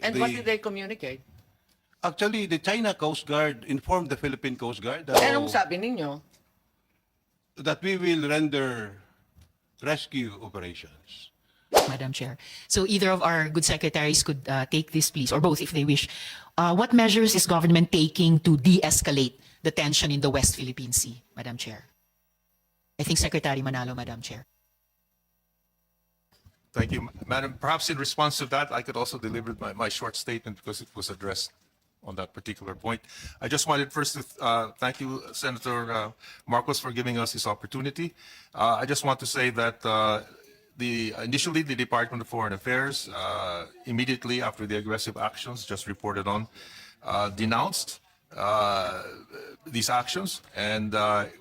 And what did they communicate? Actually, the China Coast Guard informed the Philippine Coast Guard Anong sabi ninyo? that we will render rescue operations. Madam Chair. So either of our good secretaries could take this, please, or both if they wish. What measures is government taking to de-escalate the tension in the West Philippine Sea, Madam Chair? I think Secretary Manalo, Madam Chair. Thank you, Madam. Perhaps in response to that, I could also deliver my short statement because it was addressed on that particular point. I just wanted first to thank you, Senator Marcos, for giving us this opportunity. I just want to say that initially the Department of Foreign Affairs, immediately after the aggressive actions just reported on, denounced these actions, and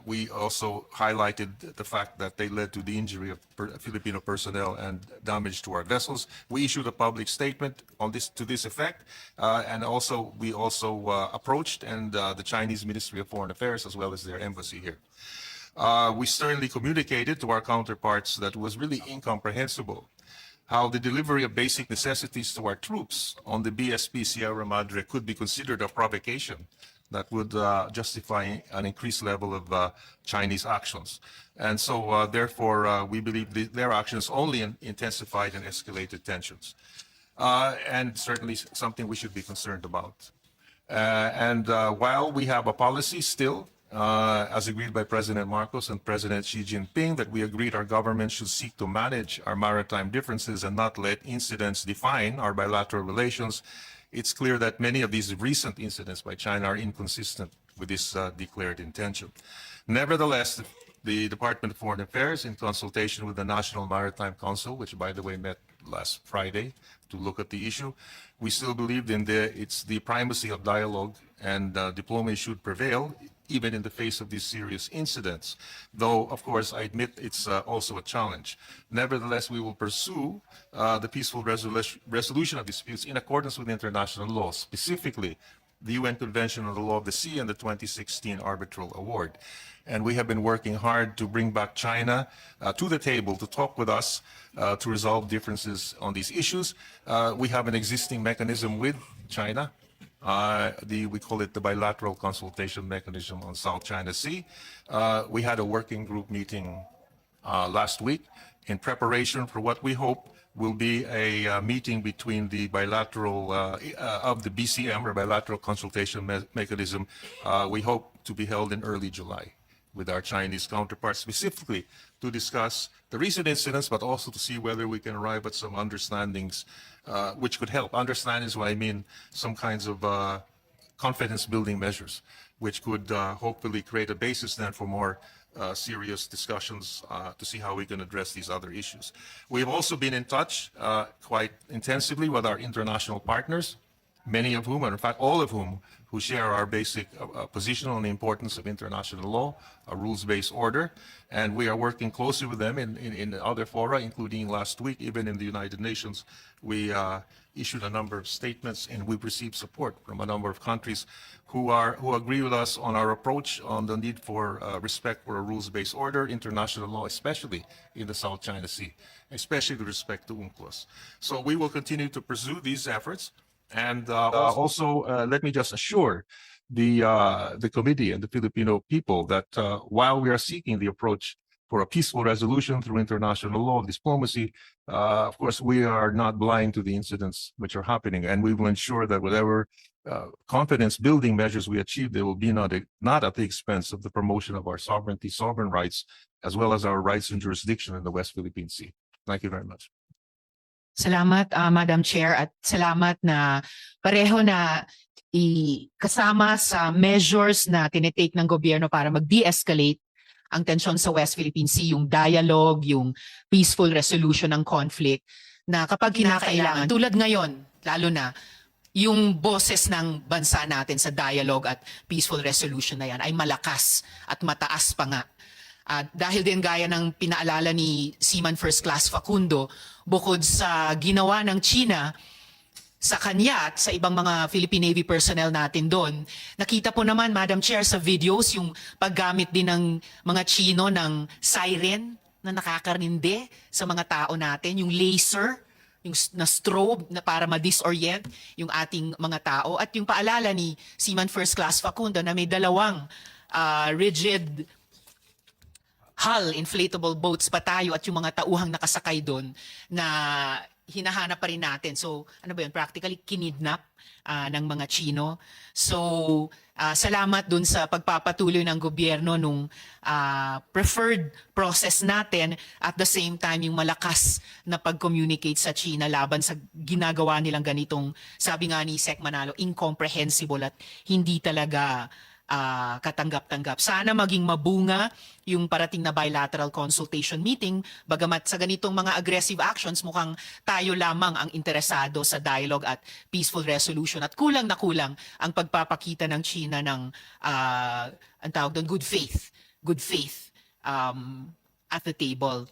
we also highlighted the fact that they led to the injury of Filipino personnel and damage to our vessels. We issued a public statement on this to this effect, and also we approached the Chinese Ministry of Foreign Affairs as well as their embassy here. We sternly communicated to our counterparts that it was really incomprehensible how the delivery of basic necessities to our troops on the BSP Sierra Madre could be considered a provocation that would justify an increased level of Chinese actions. And so, therefore, we believe their actions only intensified and escalated tensions. And certainly something we should be concerned about. While we have a policy still, as agreed by President Marcos and President Xi Jinping, that we agreed our government should seek to manage our maritime differences and not let incidents define our bilateral relations, it's clear that many of these recent incidents by China are inconsistent with this declared intention. Nevertheless, the Department of Foreign Affairs, in consultation with the National Maritime Council, which by the way met last Friday to look at the issue, we still believe in the primacy of dialogue and diplomacy should prevail even in the face of these serious incidents. Though, of course, I admit it's also a challenge. Nevertheless, we will pursue the peaceful resolution of disputes in accordance with international law, specifically the UN Convention on the Law of the Sea and the 2016 Arbitral Award. And we have been working hard to bring back China to the table to talk with us to resolve differences on these issues. We have an existing mechanism with China. We call it the bilateral consultation mechanism on South China Sea. We had a working group meeting last week in preparation for what we hope will be a meeting between the bilateral of the BCM, or bilateral consultation mechanism. We hope to be held in early July with our Chinese counterparts, specifically to discuss the recent incidents, but also to see whether we can arrive at some understandings which could help. Understandings, what I mean, some kinds of confidence-building measures, which could hopefully create a basis then for more serious discussions to see how we can address these other issues. We've also been in touch quite intensively with our international partners, many of whom, and in fact all of whom, who share our basic position on the importance of international law, a rules-based order, and we are working closely with them in other fora, including last week, even in the United Nations. We issued a number of statements, and we've received support from a number of countries who agree with us on our approach on the need for respect for a rules-based order, international law, especially in the South China Sea, especially with respect to UNCLOS. So we will continue to pursue these efforts. And also, let me just assure the committee and the Filipino people that while we are seeking the approach for a peaceful resolution through international law and diplomacy, of course, we are not blind to the incidents which are happening, and we will ensure that whatever confidence-building measures we achieve, they will be not at the expense of the promotion of our sovereignty, sovereign rights, as well as our rights and jurisdiction in the West Philippine Sea. Thank you very much. Salamat, Madam Chair, at salamat na pareho na kasama sa measures na tinitake ng gobyerno para mag-de-escalate ang tensyon sa West Philippine Sea, yung dialogue, yung peaceful resolution ng conflict, na kapag kinakailangan, tulad ngayon, lalo na, yung boses ng bansa natin sa dialogue at peaceful resolution na yan ay malakas at mataas pa nga. Dahil din gaya ng pinaalala ni Seaman First Class Facundo, bukod sa ginawa ng China sa kanya at sa ibang mga Philippine Navy personnel natin doon, nakita po naman, Madam Chair, sa videos yung paggamit din ng mga Chino ng siren na nakakarinde sa mga tao natin, yung laser, na strobe na para ma-disorient yung ating mga tao, at yung paalala ni Seaman First Class Facundo na may dalawang rigid hull inflatable boats pa tayo at yung mga tauhang nakasakay doon na hinahanap pa rin natin. So ano ba yun? Practically kinidnap ng mga Chino. So salamat dun sa pagpapatuloy ng gobyerno nung preferred process natin, at the same time yung malakas na pag-communicate sa China laban sa ginagawa nilang ganitong, sabi nga ni Sec Manalo, incomprehensible at hindi talaga katanggap-tanggap. Sana maging mabunga yung parating na bilateral consultation meeting, bagamat sa ganitong mga aggressive actions mukhang tayo lamang ang interesado sa dialogue at peaceful resolution, at kulang na kulang ang pagpapakita ng China ng ang tawag doon, good faith at the table.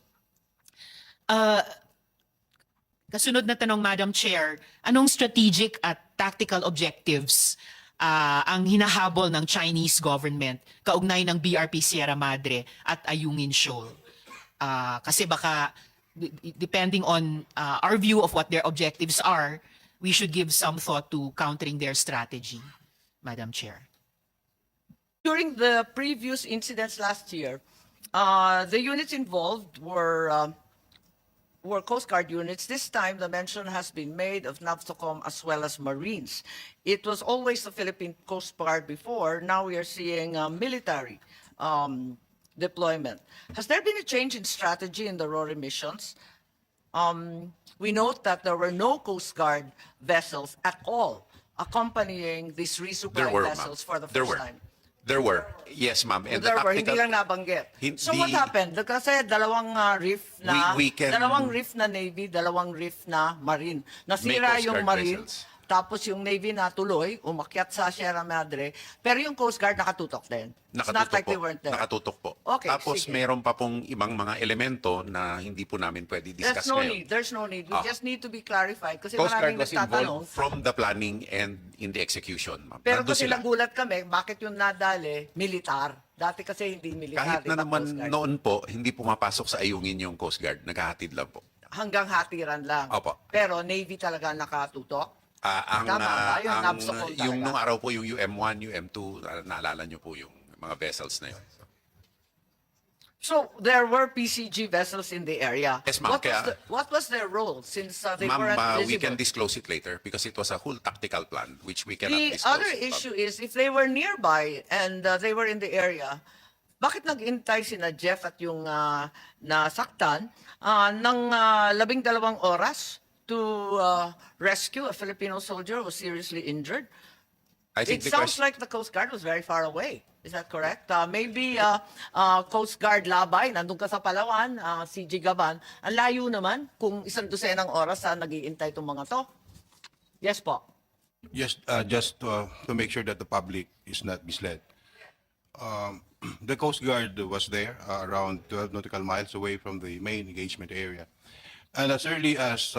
Kasunod na tanong, Madam Chair, anong strategic at tactical objectives ang hinahabol ng Chinese government kaugnay ng BRP Sierra Madre at Ayungin Shoal? Kasi baka, depending on our view of what their objectives are, we should give some thought to countering their strategy, Madam Chair. During the previous incidents last year, the units involved were Coast Guard units. This time, the mention has been made of NAVSOCOM as well as Marines. It was always the Philippine Coast Guard before. Now we are seeing military deployment. Has there been a change in strategy in the RORE missions? We note that there were no Coast Guard vessels at all accompanying these resupply vessels for the first time. There were. Yes, ma'am. And There the were, hindi tactical, lang nabanggit. So what Hindi- happened? Kasi dalawang reef na, We can- dalawang reef na Navy, dalawang reef na Marine. Nasira May Coast yung Guard Marine, vessels. tapos yung Navy na tuloy, umakyat sa Sierra Madre, pero yung Coast Guard nakatutok din. It's not nakatutok like they po. weren't there. Nakatutok po. Okay, Tapos sige. meron pa pong ibang mga elemento na hindi po namin pwede There's discuss no ngayon. need. There's no need. We just need to be clarified kasi Coast Guard maraming was nagtatanong. involved from the planning and in the execution, ma'am. Pero Nandun kasi sila. nagulat kami, bakit yung nadali, militar. Dati kasi hindi militar. Kahit na di ba, naman Coast Guard? noon po, hindi pumapasok sa ayungin yung Coast Guard. Naghahatid lang po. Hanggang hatiran lang. Opo. Pero Navy talaga nakatutok. Ang, Tama ba? Yung ang, NAVSOCOM yung talaga. nung araw po, yung UM1, UM2, naalala nyo po yung mga vessels na yun. So there were PCG vessels in the area. Yes, ma'am. What was their role since they Ma'am, weren't we can visible? disclose it later because it was a whole tactical plan which we cannot The disclose. other issue is if they were nearby and they were in the area, bakit nag-intay sina Jeff at yung nasaktan ng 12 oras to rescue a Filipino soldier who was seriously injured? I think It the sounds question, like the Coast Guard was very far away. Is that correct? Maybe Coast Guard Labay, nandun ka sa Palawan, CG Gaban. Ang layo naman kung 12 oras nag-iintay itong mga to. Yes po. Yes, just to make sure that the public is not misled. The Coast Guard was there around 12 nautical miles away from the main engagement area. And as early as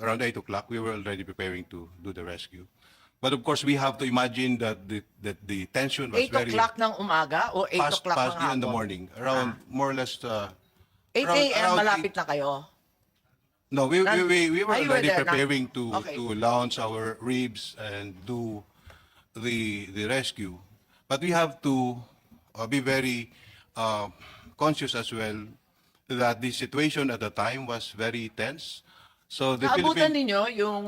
around 8 o'clock, we were already preparing to do the rescue. But of course, we have to imagine that the tension was 8 very o'clock ng umaga o 8 past, o'clock past ng hapon? in the morning, around more or less 8 around- a.m. around malapit na kayo. No, we were You were already there na? preparing Okay. to launch our ribs and do the rescue. But we have to be very conscious as well that the situation at the time was very tense. So the Naabutan Philippine, ninyo yung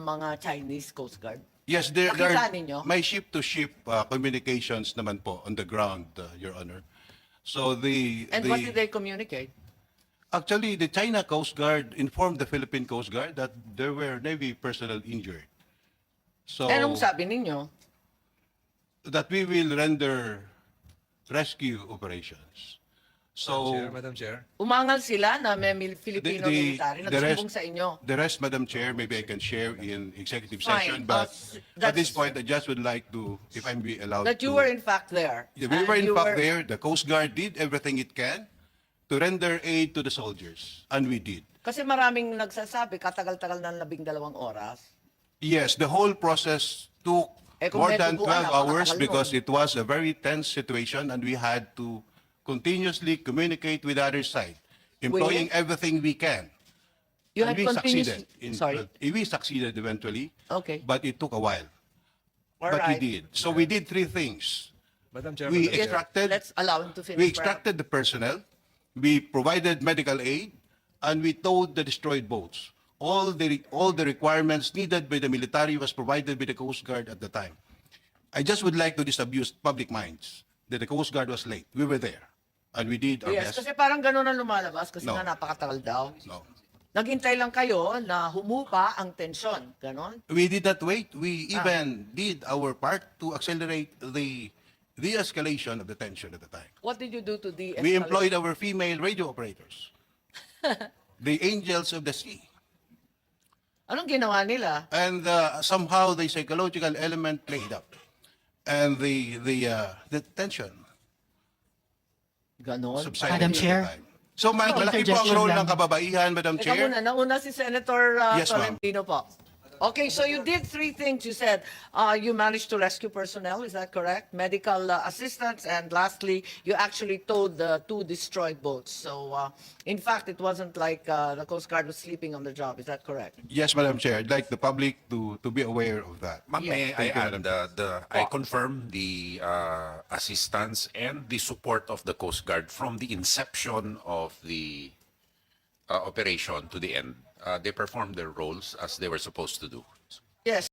mga Chinese Coast Guard? yes, there Nakita are ninyo? may ship-to-ship communications naman po on the ground, Your Honor. So And what did they communicate? Actually, the China Coast Guard informed the Philippine Coast Guard that there were Navy personnel injured. So Eh, anong sabi ninyo? that we will render rescue operations. So Madam Chair. Umangal sila na may Filipino military na nagsumbong sa inyo. the rest, Madam Chair, maybe I can share in executive Fine. session. But at That's- this point, I just would like to, if I'm be allowed That you to, were in fact there. Yeah, we And were in you fact were- there. The Coast Guard did everything it can to render aid to the soldiers, and we did. Kasi maraming nagsasabi, katagal-tagal ng 12 oras. Yes, the whole process took Eh, kung more may than duguan, 12 hours napakatagal because nun. it was a very tense situation and we had to continuously communicate with the other side, employing everything we can You And had continuously, sorry, we succeeded eventually, okay, but it took a while. all But we right. did. So we did three things. Madam Chair, We Madam Chair. extracted, Let's allow him to finish. we perhaps. extracted the personnel, we provided medical aid, and we towed the destroyed boats. All the requirements needed by the military was provided by the Coast Guard at the time. I just would like to disabuse public minds that the Coast Guard was late. We were there, and we did our Yes, best. kasi parang ganun ang lumalabas kasi No. nga napakatagal daw. No. Naghintay lang kayo na humupa ang tensyon. Ganon? We did not wait. We even did our part to accelerate the de-escalation of the tension at the time. What did you do to de-escalate? We employed our female radio operators, the angels of the sea. Anong ginawa nila? And somehow the psychological element played up, and the tension Ganon? subsided. Madam at the Chair? time. So malaki po ang interjection role lang. ng kababaihan, Madam Teka Chair. muna, nauna si Senator Yes, ma'am. Tolentino po. Okay, so you did three things. You said you managed to rescue personnel, is that correct? Medical assistance, and lastly, you actually towed the two destroyed boats. So, in fact, it wasn't like the Coast Guard was sleeping on the job, is that correct? Yes, Madam Chair. I'd like the public to be aware of that. Ma'am, may I Thank you, add, Madam I confirm the assistance and the support of the Coast Guard from the inception of the operation to the end. They performed their roles as they were supposed to do. Yes.